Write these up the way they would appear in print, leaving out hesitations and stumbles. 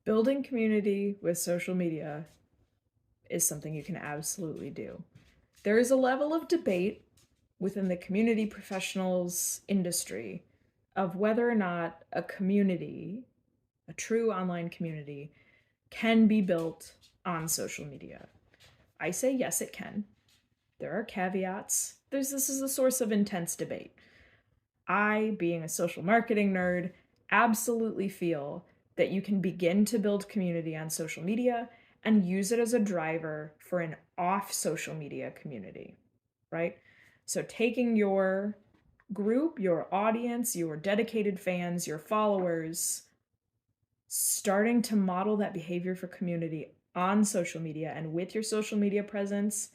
Building community with social media is something you can absolutely do. There is a level of debate within the community professionals industry of whether or not a community, a true online community, can be built on social media. I say yes, it can. There are caveats. This is a source of intense debate. I, being a social marketing nerd, absolutely feel that you can begin to build community on social media and use it as a driver for an off social media community, right? So taking your group, your audience, your dedicated fans, your followers, starting to model that behavior for community on social media and with your social media presence,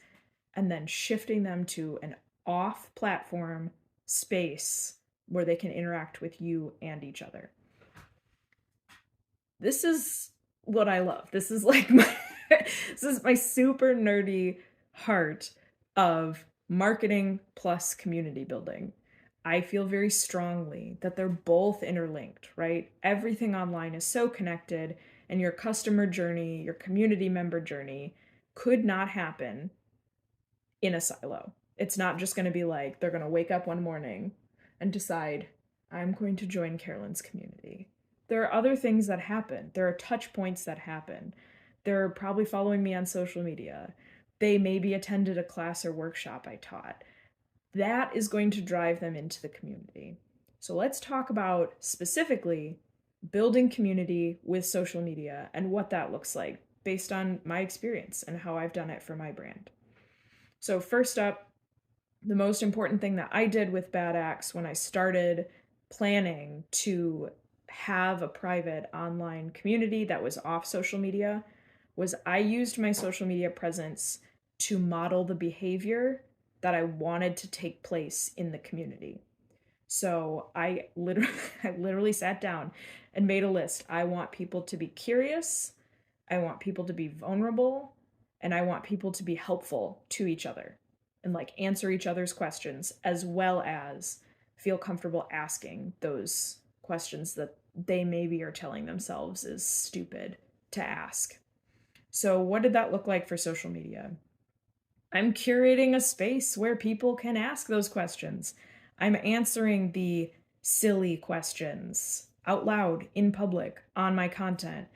and then shifting them to an off platform space where they can interact with you and each other. This is what I love. This is like this is my super nerdy heart of marketing plus community building. I feel very strongly that they're both interlinked, right? Everything online is so connected, and your customer journey, your community member journey could not happen in a silo. It's not just going to be like they're going to wake up one morning and decide, I'm going to join Carolyn's community. There are other things that happen. There are touch points that happen. They're probably following me on social media. They maybe attended a class or workshop I taught. That is going to drive them into the community. So let's talk about specifically building community with social media and what that looks like based on my experience and how I've done it for my brand. So, first up, the most important thing that I did with Bad Axe when I started planning to have a private online community that was off social media was I used my social media presence to model the behavior that I wanted to take place in the community. So I literally sat down and made a list. I want people to be curious, I want people to be vulnerable, and I want people to be helpful to each other and like answer each other's questions as well as feel comfortable asking those questions that they maybe are telling themselves is stupid to ask. So, what did that look like for social media? I'm curating a space where people can ask those questions. I'm answering the silly questions out loud in public on my content.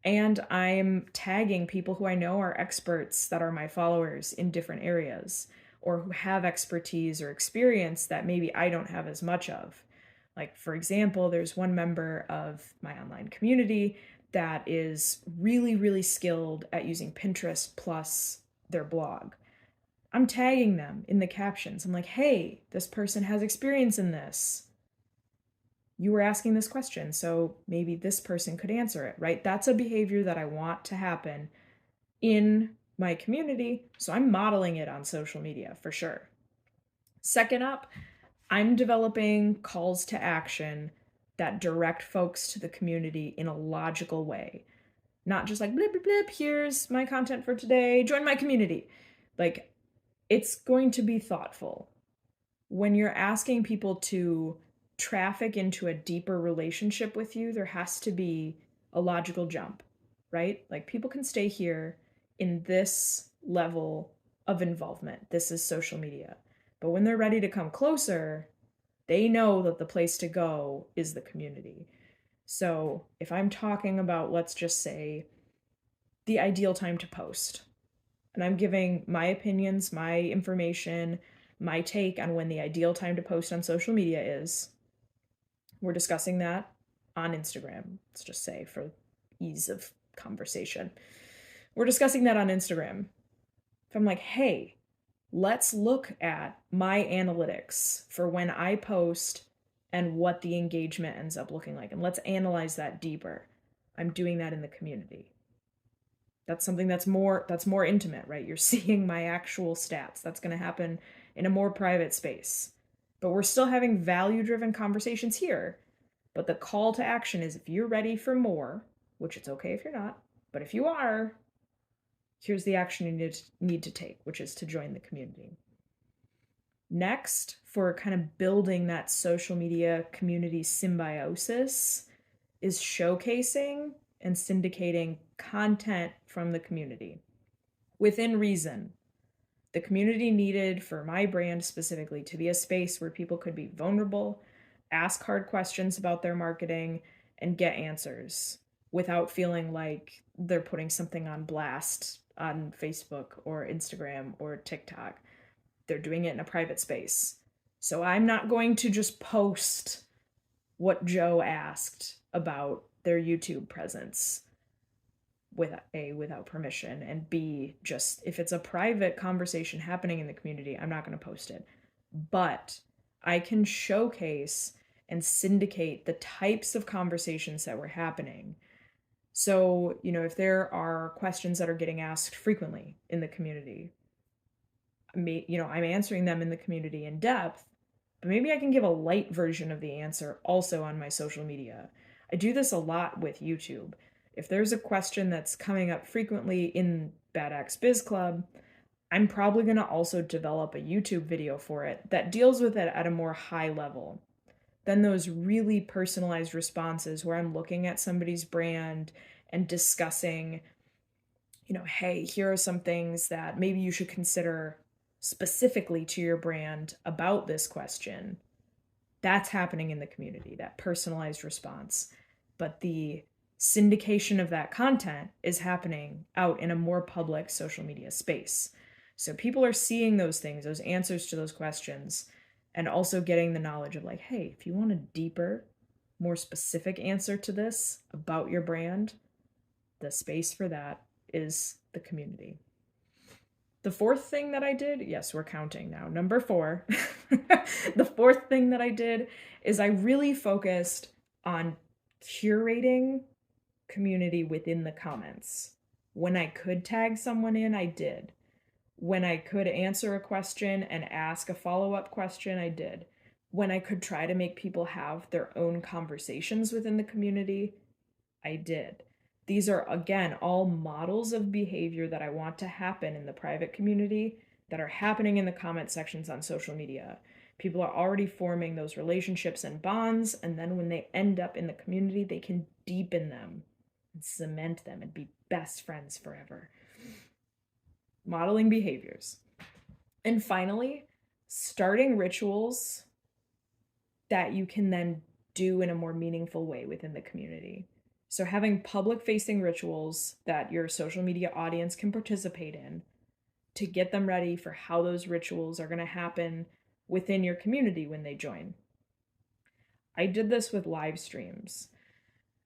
And I'm tagging people who I know are experts that are my followers in different areas or who have expertise or experience that maybe I don't have as much of. Like, for example, there's one member of my online community that is really, really skilled at using Pinterest plus their blog. I'm tagging them in the captions. I'm like, hey, this person has experience in this. You were asking this question, so maybe this person could answer it, right? That's a behavior that I want to happen in my community, so I'm modeling it on social media for sure. Second up, I'm developing calls to action that direct folks to the community in a logical way. Not just like blip, blip, blip, here's my content for today, join my community. Like, it's going to be thoughtful. When you're asking people to traffic into a deeper relationship with you, there has to be a logical jump, right? Like people can stay here in this level of involvement. This is social media. But when they're ready to come closer, they know that the place to go is the community. So if I'm talking about, let's just say, the ideal time to post, and I'm giving my opinions, my information, my take on when the ideal time to post on social media is, we're discussing that on Instagram. Let's just say for ease of conversation. We're discussing that on Instagram. If I'm like, hey, let's look at my analytics for when I post and what the engagement ends up looking like, and let's analyze that deeper. I'm doing that in the community. That's something that's more intimate, right? You're seeing my actual stats. That's going to happen in a more private space. But we're still having value-driven conversations here. But the call to action is if you're ready for more, which it's okay if you're not, but if you are, here's the action you need to take, which is to join the community. Next, for kind of building that social media community symbiosis, is showcasing and syndicating content from the community within reason. The community needed for my brand specifically to be a space where people could be vulnerable, ask hard questions about their marketing, and get answers without feeling like they're putting something on blast on Facebook or Instagram or TikTok. They're doing it in a private space. So I'm not going to just post what Joe asked about their YouTube presence without permission, and B, just if it's a private conversation happening in the community, I'm not going to post it. But I can showcase and syndicate the types of conversations that were happening. So, if there are questions that are getting asked frequently in the community, I'm answering them in the community in depth, but maybe I can give a light version of the answer also on my social media. I do this a lot with YouTube. If there's a question that's coming up frequently in Bad Axe Biz Club, I'm probably going to also develop a YouTube video for it that deals with it at a more high level. Then those really personalized responses where I'm looking at somebody's brand and discussing, hey, here are some things that maybe you should consider specifically to your brand about this question. That's happening in the community, that personalized response. But the syndication of that content is happening out in a more public social media space. So people are seeing those things, those answers to those questions, and also getting the knowledge of like, hey, if you want a deeper, more specific answer to this about your brand, the space for that is the community. The fourth thing that I did, yes, we're counting now, number 4. The fourth thing that I did is I really focused on curating community within the comments. When I could tag someone in, I did. When I could answer a question and ask a follow-up question, I did. When I could try to make people have their own conversations within the community, I did. These are, again, all models of behavior that I want to happen in the private community that are happening in the comment sections on social media. People are already forming those relationships and bonds, and then when they end up in the community, they can deepen them and cement them and be best friends forever. Modeling behaviors. And finally, starting rituals that you can then do in a more meaningful way within the community. So having public-facing rituals that your social media audience can participate in to get them ready for how those rituals are going to happen within your community when they join. I did this with live streams.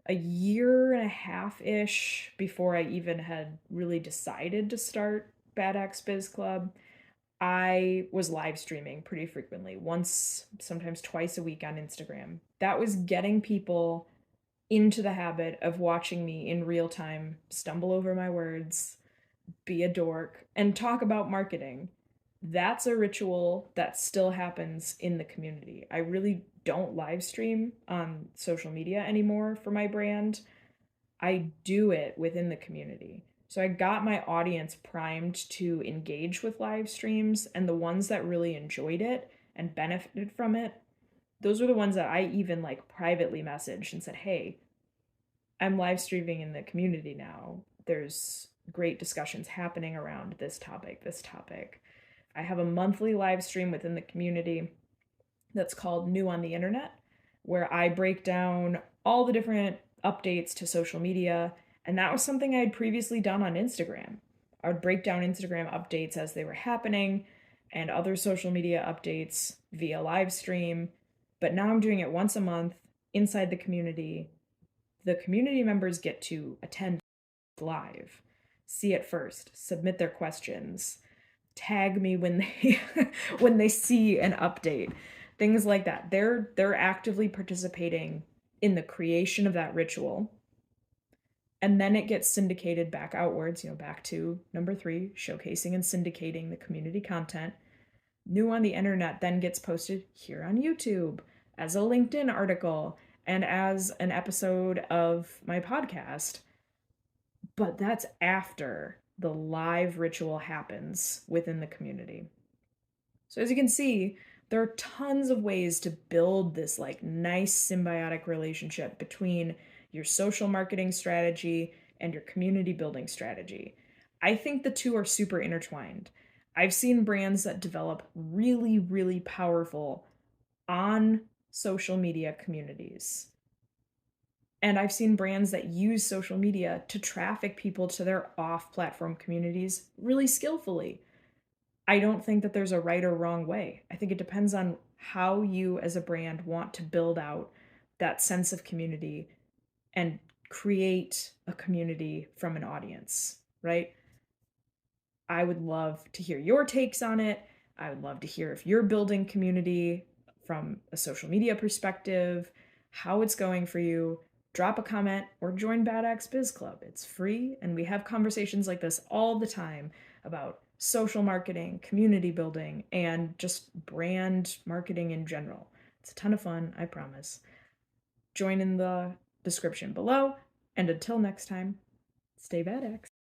A year and a half-ish before I even had really decided to start Bad Axe Biz Club, I was live streaming pretty frequently, once, sometimes twice a week on Instagram. That was getting people into the habit of watching me in real time stumble over my words, be a dork, and talk about marketing. That's a ritual that still happens in the community. I really don't live stream on social media anymore for my brand. I do it within the community. So I got my audience primed to engage with live streams, and the ones that really enjoyed it and benefited from it, those were the ones that I even privately messaged and said, hey, I'm live streaming in the community now. There's great discussions happening around this topic. I have a monthly live stream within the community that's called New on the Internet, where I break down all the different updates to social media. And that was something I had previously done on Instagram. I would break down Instagram updates as they were happening and other social media updates via live stream. But now I'm doing it once a month inside the community. The community members get to attend live, see it first, submit their questions, tag me when they when they see an update, things like that. They're actively participating in the creation of that ritual. And then it gets syndicated back outwards, back to number 3, showcasing and syndicating the community content. New on the Internet then gets posted here on YouTube as a LinkedIn article and as an episode of my podcast. But that's after the live ritual happens within the community. So as you can see, there are tons of ways to build this nice symbiotic relationship between your social marketing strategy, and your community building strategy. I think the two are super intertwined. I've seen brands that develop really, really powerful on social media communities. And I've seen brands that use social media to traffic people to their off platform communities really skillfully. I don't think that there's a right or wrong way. I think it depends on how you as a brand want to build out that sense of community and create a community from an audience, right? I would love to hear your takes on it. I would love to hear if you're building community from a social media perspective, how it's going for you. Drop a comment or join Bad Axe Biz Club. It's free, and we have conversations like this all the time about social marketing, community building, and just brand marketing in general. It's a ton of fun, I promise. Join in the description below, and until next time, stay Bad Axe.